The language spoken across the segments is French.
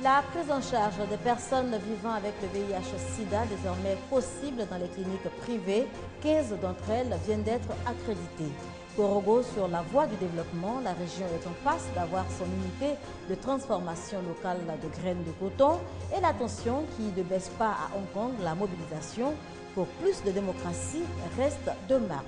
La prise en charge des personnes vivant avec le VIH-Sida, désormais possible dans les cliniques privées, 15 d'entre elles viennent d'être accréditées. Corogo sur la voie du développement, la région est en passe d'avoir son unité de transformation locale de graines de coton et l'attention qui ne baisse pas à Hong Kong, la mobilisation pour plus de démocratie reste de marbre.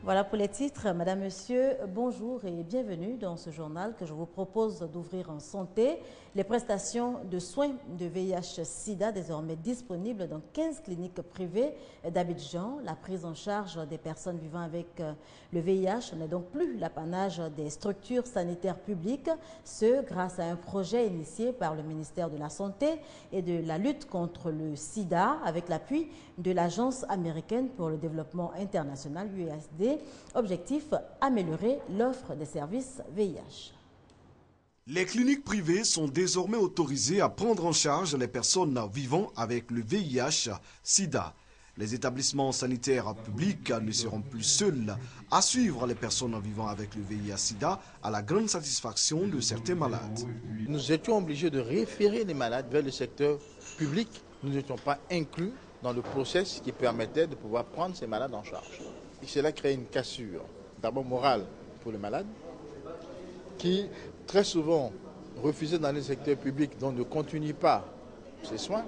Voilà pour les titres. Madame, Monsieur, bonjour et bienvenue dans ce journal que je vous propose d'ouvrir en santé. Les prestations de soins de VIH-Sida désormais disponibles dans 15 cliniques privées d'Abidjan. La prise en charge des personnes vivant avec le VIH n'est donc plus l'apanage des structures sanitaires publiques, ce grâce à un projet initié par le ministère de la Santé et de la lutte contre le sida avec l'appui de l'Agence américaine pour le développement international, USAID. Objectif, améliorer l'offre des services VIH. Les cliniques privées sont désormais autorisées à prendre en charge les personnes vivant avec le VIH-Sida. Les établissements sanitaires publics ne seront plus seuls à suivre les personnes vivant avec le VIH-Sida à la grande satisfaction de certains malades. Nous étions obligés de référer les malades vers le secteur public. Nous n'étions pas inclus dans le processus qui permettait de pouvoir prendre ces malades en charge. Et cela crée une cassure, d'abord morale pour le malade, qui très souvent refusait dans le secteur public, donc ne continue pas ses soins.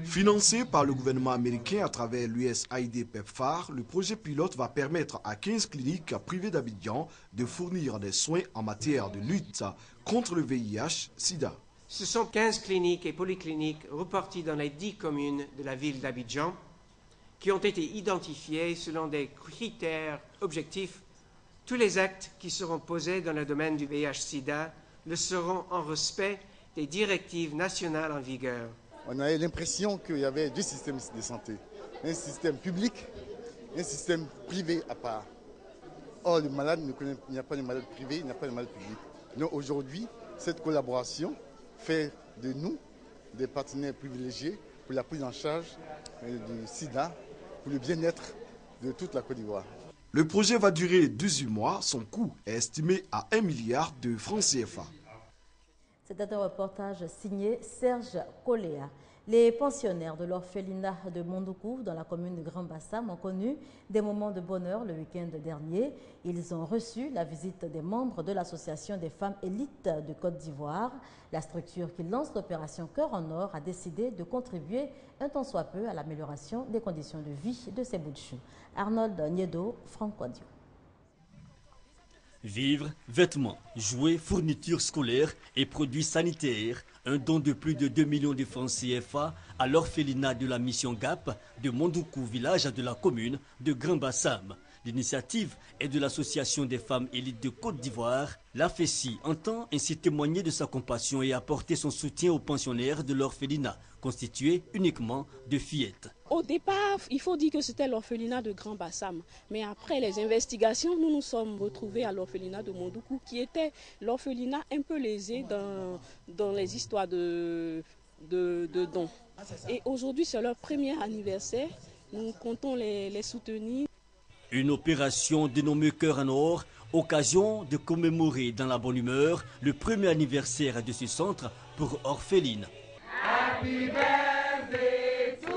Financé par le gouvernement américain à travers l'USAID PEPFAR, le projet pilote va permettre à 15 cliniques privées d'Abidjan de fournir des soins en matière de lutte contre le VIH-Sida. Ce sont 15 cliniques et polycliniques reparties dans les 10 communes de la ville d'Abidjan qui ont été identifiés selon des critères objectifs. Tous les actes qui seront posés dans le domaine du VIH-Sida le seront en respect des directives nationales en vigueur. On avait l'impression qu'il y avait deux systèmes de santé, un système public et un système privé à part. Or, le malade, il n'y a pas de malade privé, il n'y a pas de malade public. Donc aujourd'hui, cette collaboration fait de nous des partenaires privilégiés pour la prise en charge du sida, pour le bien-être de toute la Côte d'Ivoire. Le projet va durer 18 mois. Son coût est estimé à 1 milliard de francs CFA. C'était un reportage signé Serge Coléa. Les pensionnaires de l'orphelinat de Mondoukou, dans la commune de Grand Bassam, ont connu des moments de bonheur le week-end dernier. Ils ont reçu la visite des membres de l'Association des femmes élites de Côte d'Ivoire. La structure qui lance l'opération Cœur en Or a décidé de contribuer un tant soit peu à l'amélioration des conditions de vie de ces bouts de chou. Arnold Niedo, Franck Audio. Vivres, vêtements, jouets, fournitures scolaires et produits sanitaires, un don de plus de 2 millions de francs CFA à l'orphelinat de la mission GAP de Mondoukou, village de la commune de Grand Bassam. L'initiative est de l'Association des femmes élites de Côte d'Ivoire. La FESI entend ainsi témoigner de sa compassion et apporter son soutien aux pensionnaires de l'orphelinat, constitué uniquement de fillettes. Au départ, il faut dire que c'était l'orphelinat de Grand Bassam. Mais après les investigations, nous nous sommes retrouvés à l'orphelinat de Mondoukou, qui était l'orphelinat un peu lésé dans les histoires de dons. Et aujourd'hui, c'est leur premier anniversaire. Nous comptons les soutenir. Une opération dénommée Cœur en Or, occasion de commémorer dans la bonne humeur le premier anniversaire de ce centre pour orphelines. Happy birthday to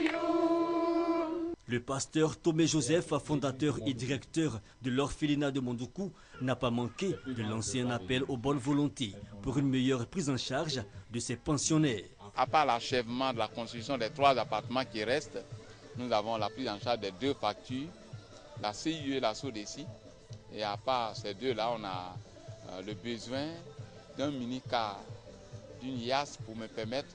you. Le pasteur Tomé Joseph, fondateur et directeur de l'orphelinat de Mondoukou, n'a pas manqué de lancer un appel aux bonnes volontés pour une meilleure prise en charge de ses pensionnaires. À part l'achèvement de la construction des 3 appartements qui restent, nous avons la prise en charge des 2 factures, la CIE et la SODECI. Et à part ces 2-là, on a le besoin d'un mini-car, d'une IAS pour me permettre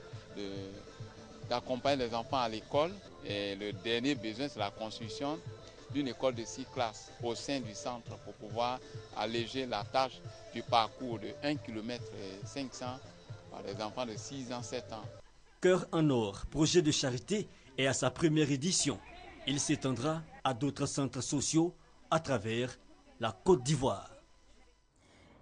d'accompagner les enfants à l'école. Et le dernier besoin, c'est la construction d'une école de 6 classes au sein du centre pour pouvoir alléger la tâche du parcours de 1,5 km par les enfants de 6 ans, 7 ans. Cœur en Or, projet de charité, est à sa première édition. Il s'étendra à d'autres centres sociaux à travers la Côte d'Ivoire.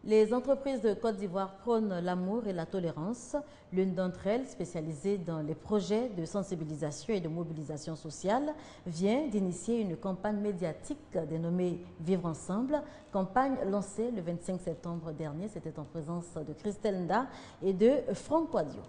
Les entreprises de Côte d'Ivoire prônent l'amour et la tolérance. L'une d'entre elles, spécialisée dans les projets de sensibilisation et de mobilisation sociale, vient d'initier une campagne médiatique dénommée « Vivre ensemble », campagne lancée le 25 septembre dernier. C'était en présence de Christelle Nda et de Franck Quadio.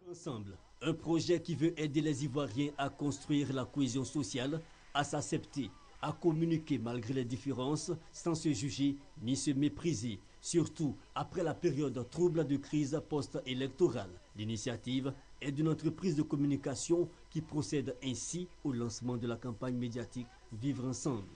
Ensemble, un projet qui veut aider les Ivoiriens à construire la cohésion sociale, à s'accepter, à communiquer malgré les différences, sans se juger ni se mépriser, surtout après la période trouble de crise post-électorale. L'initiative est d'une entreprise de communication qui procède ainsi au lancement de la campagne médiatique Vivre ensemble.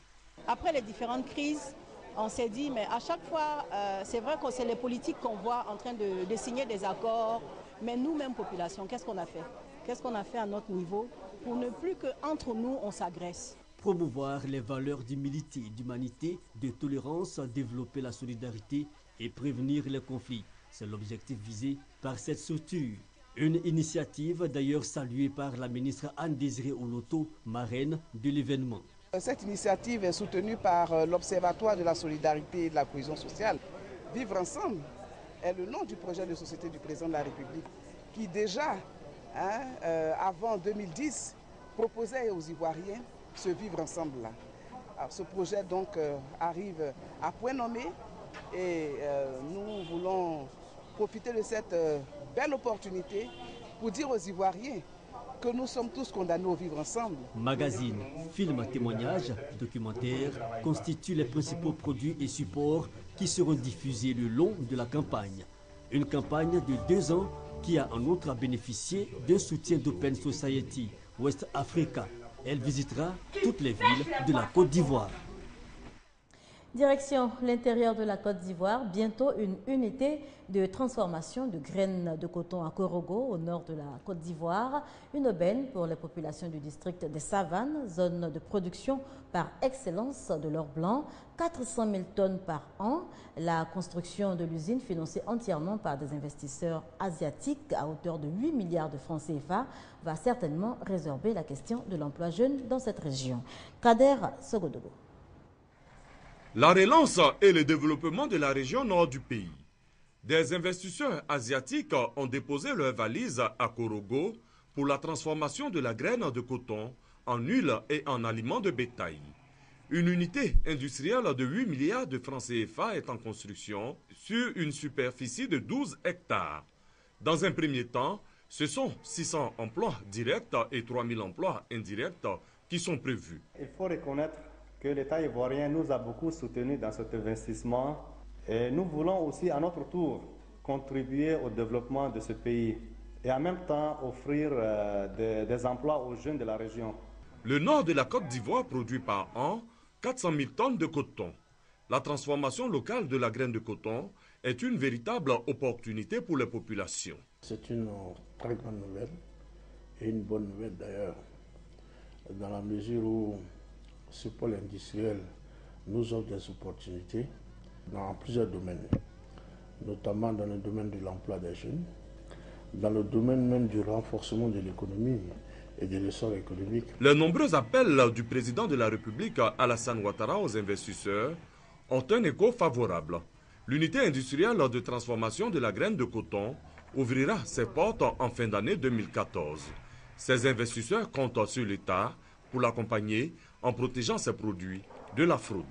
Après les différentes crises, on s'est dit, mais à chaque fois, c'est vrai que c'est les politiques qu'on voit en train de signer des accords, mais nous-mêmes, population, qu'est-ce qu'on a fait? Qu'est-ce qu'on a fait à notre niveau pour ne plus qu'entre nous, on s'agresse? Promouvoir les valeurs d'humilité, d'humanité, de tolérance, développer la solidarité et prévenir les conflits. C'est l'objectif visé par cette structure. Une initiative d'ailleurs saluée par la ministre Anne-Désirée Oloto, marraine de l'événement. Cette initiative est soutenue par l'Observatoire de la solidarité et de la cohésion sociale. Vivre ensemble est le nom du projet de société du président de la République qui déjà, avant 2010, proposait aux Ivoiriens ce vivre ensemble là. Alors, ce projet donc arrive à point nommé et nous voulons profiter de cette belle opportunité pour dire aux Ivoiriens que nous sommes tous condamnés au vivre ensemble. Magazines, films, témoignages, documentaires constituent les principaux produits et supports qui seront diffusés le long de la campagne. Une campagne de 2 ans qui a en outre bénéficié d'un soutien d'Open Society West Africa. Elle visitera toutes les villes de la Côte d'Ivoire. Direction l'intérieur de la Côte d'Ivoire, bientôt une unité de transformation de graines de coton à Korogo, au nord de la Côte d'Ivoire. Une aubaine pour les populations du district des Savanes, zone de production par excellence de l'or blanc, 400 000 tonnes par an. La construction de l'usine, financée entièrement par des investisseurs asiatiques à hauteur de 8 milliards de francs CFA, va certainement résorber la question de l'emploi jeune dans cette région. Kader Sogodogo. La relance et le développement de la région nord du pays. Des investisseurs asiatiques ont déposé leurs valises à Korogo pour la transformation de la graine de coton en huile et en aliments de bétail. Une unité industrielle de 8 milliards de francs CFA est en construction sur une superficie de 12 hectares. Dans un premier temps, ce sont 600 emplois directs et 3000 emplois indirects qui sont prévus. Il faut reconnaître que l'État ivoirien nous a beaucoup soutenus dans cet investissement et nous voulons aussi à notre tour contribuer au développement de ce pays et en même temps offrir des emplois aux jeunes de la région. Le nord de la Côte d'Ivoire produit par an 400 000 tonnes de coton. La transformation locale de la graine de coton est une véritable opportunité pour les populations. C'est une très grande nouvelle et une bonne nouvelle d'ailleurs, dans la mesure où ce pôle industriel nous offre des opportunités dans plusieurs domaines, notamment dans le domaine de l'emploi des jeunes, dans le domaine même du renforcement de l'économie et de l'essor économique. Les nombreux appels du président de la République, Alassane Ouattara, aux investisseurs ont un écho favorable. L'unité industrielle de transformation de la graine de coton ouvrira ses portes en fin d'année 2014. Ces investisseurs comptent sur l'État pour l'accompagner en protégeant ses produits de la fraude.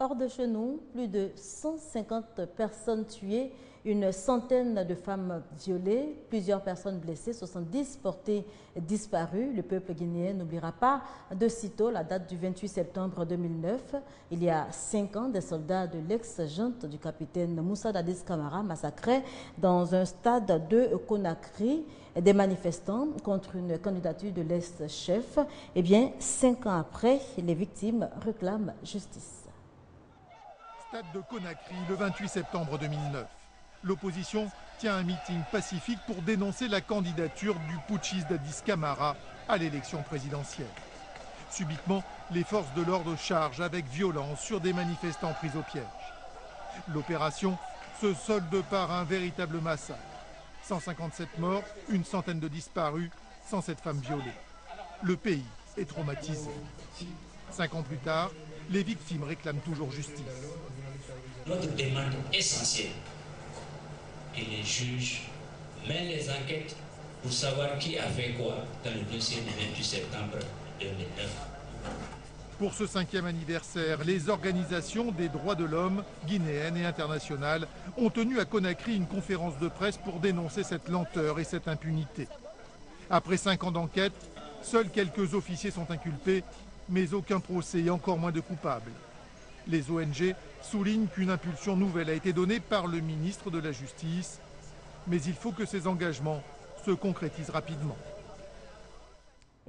Hors de chez nous, plus de 150 personnes tuées, une centaine de femmes violées, plusieurs personnes blessées, 70 portées disparues. Le peuple guinéen n'oubliera pas de sitôt la date du 28 septembre 2009. Il y a 5 ans, des soldats de l'ex-junte du capitaine Moussa Dadis Camara massacraient dans un stade de Conakry des manifestants contre une candidature de l'ex-chef. Eh bien, 5 ans après, les victimes réclament justice. Stade de Conakry, le 28 septembre 2009. L'opposition tient un meeting pacifique pour dénoncer la candidature du putschiste Dadis Camara à l'élection présidentielle. Subitement, les forces de l'ordre chargent avec violence sur des manifestants pris au piège. L'opération se solde par un véritable massacre. 157 morts, une centaine de disparus, 107 femmes violées. Le pays est traumatisé. 5 ans plus tard, les victimes réclament toujours justice. notre demande essentielle que les juges mènent les enquêtes pour savoir qui a fait quoi dans le dossier du 28 septembre 2009. Pour ce 5e anniversaire, les organisations des droits de l'homme guinéennes et internationales ont tenu à Conakry une conférence de presse pour dénoncer cette lenteur et cette impunité. Après 5 ans d'enquête, seuls quelques officiers sont inculpés, mais aucun procès et encore moins de coupables. Les ONG soulignent qu'une impulsion nouvelle a été donnée par le ministre de la Justice, mais il faut que ces engagements se concrétisent rapidement.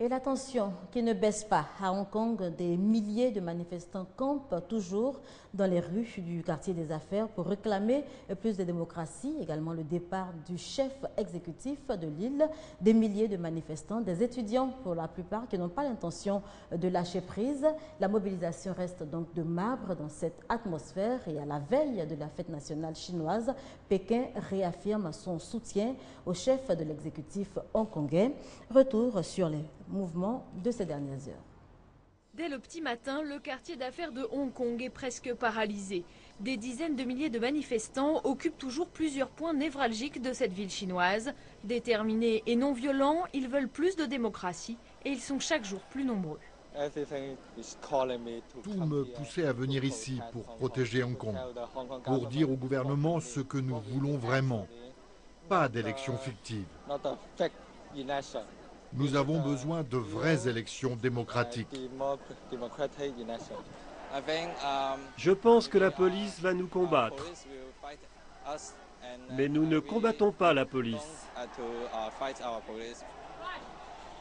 Et la tension qui ne baisse pas à Hong Kong, des milliers de manifestants campent toujours dans les rues du quartier des affaires pour réclamer plus de démocratie, également le départ du chef exécutif de l'île. Des milliers de manifestants, des étudiants pour la plupart qui n'ont pas l'intention de lâcher prise. La mobilisation reste donc de marbre dans cette atmosphère et à la veille de la fête nationale chinoise, Pékin réaffirme son soutien au chef de l'exécutif hongkongais. Retour sur les mouvements de ces dernières heures. Dès le petit matin, le quartier d'affaires de Hong Kong est presque paralysé. Des dizaines de milliers de manifestants occupent toujours plusieurs points névralgiques de cette ville chinoise. Déterminés et non violents, ils veulent plus de démocratie et ils sont chaque jour plus nombreux. Tout me poussait à venir ici pour protéger Hong Kong, pour dire au gouvernement ce que nous voulons vraiment. Pas d'élections fictives. Nous avons besoin de vraies élections démocratiques. Je pense que la police va nous combattre. Mais nous ne combattons pas la police.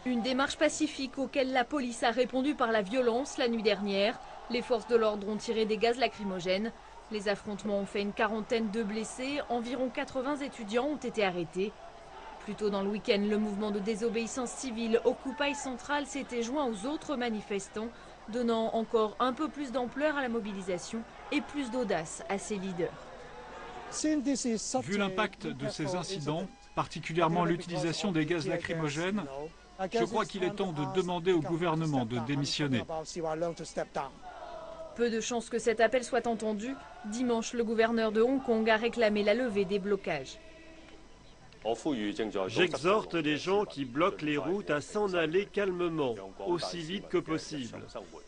Une démarche pacifique auquel la police a répondu par la violence la nuit dernière. Les forces de l'ordre ont tiré des gaz lacrymogènes. Les affrontements ont fait une quarantaine de blessés. Environ 80 étudiants ont été arrêtés. Plus tôt dans le week-end, le mouvement de désobéissance civile Occupy Central s'était joint aux autres manifestants, donnant encore un peu plus d'ampleur à la mobilisation et plus d'audace à ses leaders. Vu l'impact de ces incidents, particulièrement l'utilisation des gaz lacrymogènes, je crois qu'il est temps de demander au gouvernement de démissionner. Peu de chances que cet appel soit entendu. Dimanche, le gouverneur de Hong Kong a réclamé la levée des blocages. J'exhorte les gens qui bloquent les routes à s'en aller calmement, aussi vite que possible,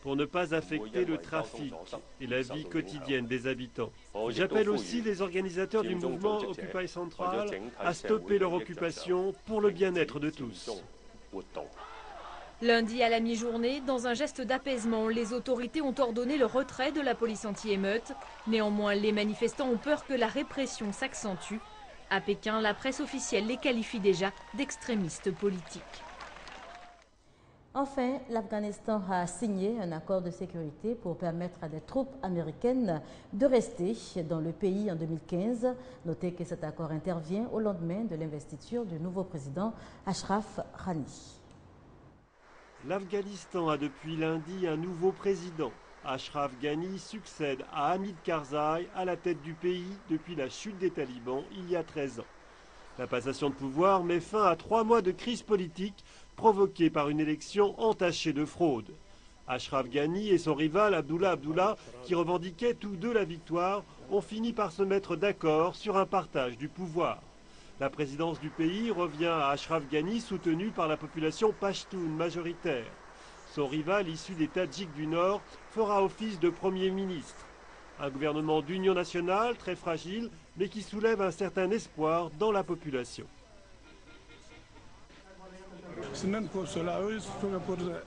pour ne pas affecter le trafic et la vie quotidienne des habitants. J'appelle aussi les organisateurs du mouvement Occupy Central à stopper leur occupation pour le bien-être de tous. Lundi à la mi-journée, dans un geste d'apaisement, les autorités ont ordonné le retrait de la police anti-émeute. Néanmoins, les manifestants ont peur que la répression s'accentue. À Pékin, la presse officielle les qualifie déjà d'extrémistes politiques. Enfin, l'Afghanistan a signé un accord de sécurité pour permettre à des troupes américaines de rester dans le pays en 2015. Notez que cet accord intervient au lendemain de l'investiture du nouveau président Ashraf Ghani. L'Afghanistan a depuis lundi un nouveau président. Ashraf Ghani succède à Hamid Karzai à la tête du pays depuis la chute des talibans il y a 13 ans. La passation de pouvoir met fin à 3 mois de crise politique provoquée par une élection entachée de fraude. Ashraf Ghani et son rival Abdullah Abdullah, qui revendiquaient tous deux la victoire, ont fini par se mettre d'accord sur un partage du pouvoir. La présidence du pays revient à Ashraf Ghani soutenu par la population pachtoune majoritaire. Son rival, issu des Tadjiks du Nord, fera office de Premier ministre. Un gouvernement d'union nationale très fragile, mais qui soulève un certain espoir dans la population.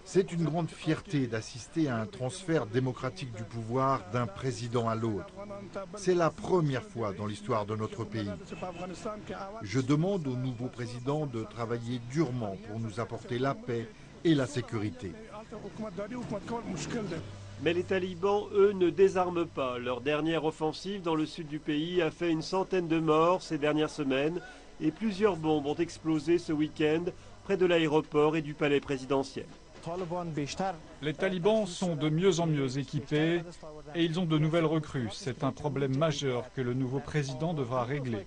C'est une grande fierté d'assister à un transfert démocratique du pouvoir d'un président à l'autre. C'est la première fois dans l'histoire de notre pays. Je demande au nouveau président de travailler durement pour nous apporter la paix et la sécurité. Mais les talibans, eux, ne désarment pas. Leur dernière offensive dans le sud du pays a fait une centaine de morts ces dernières semaines et plusieurs bombes ont explosé ce week-end près de l'aéroport et du palais présidentiel. Les talibans sont de mieux en mieux équipés et ils ont de nouvelles recrues. C'est un problème majeur que le nouveau président devra régler.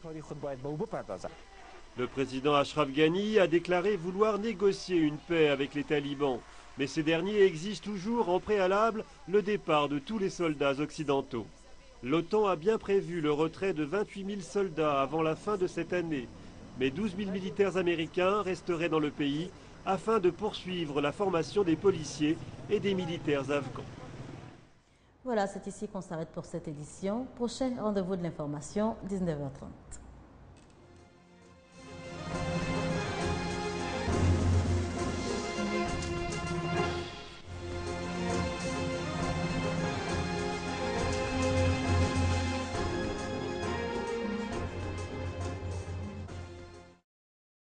Le président Ashraf Ghani a déclaré vouloir négocier une paix avec les talibans, mais ces derniers exigent toujours en préalable le départ de tous les soldats occidentaux. L'OTAN a bien prévu le retrait de 28 000 soldats avant la fin de cette année. Mais 12 000 militaires américains resteraient dans le pays afin de poursuivre la formation des policiers et des militaires afghans. Voilà, c'est ici qu'on s'arrête pour cette édition. Prochain rendez-vous de l'information, 19h30.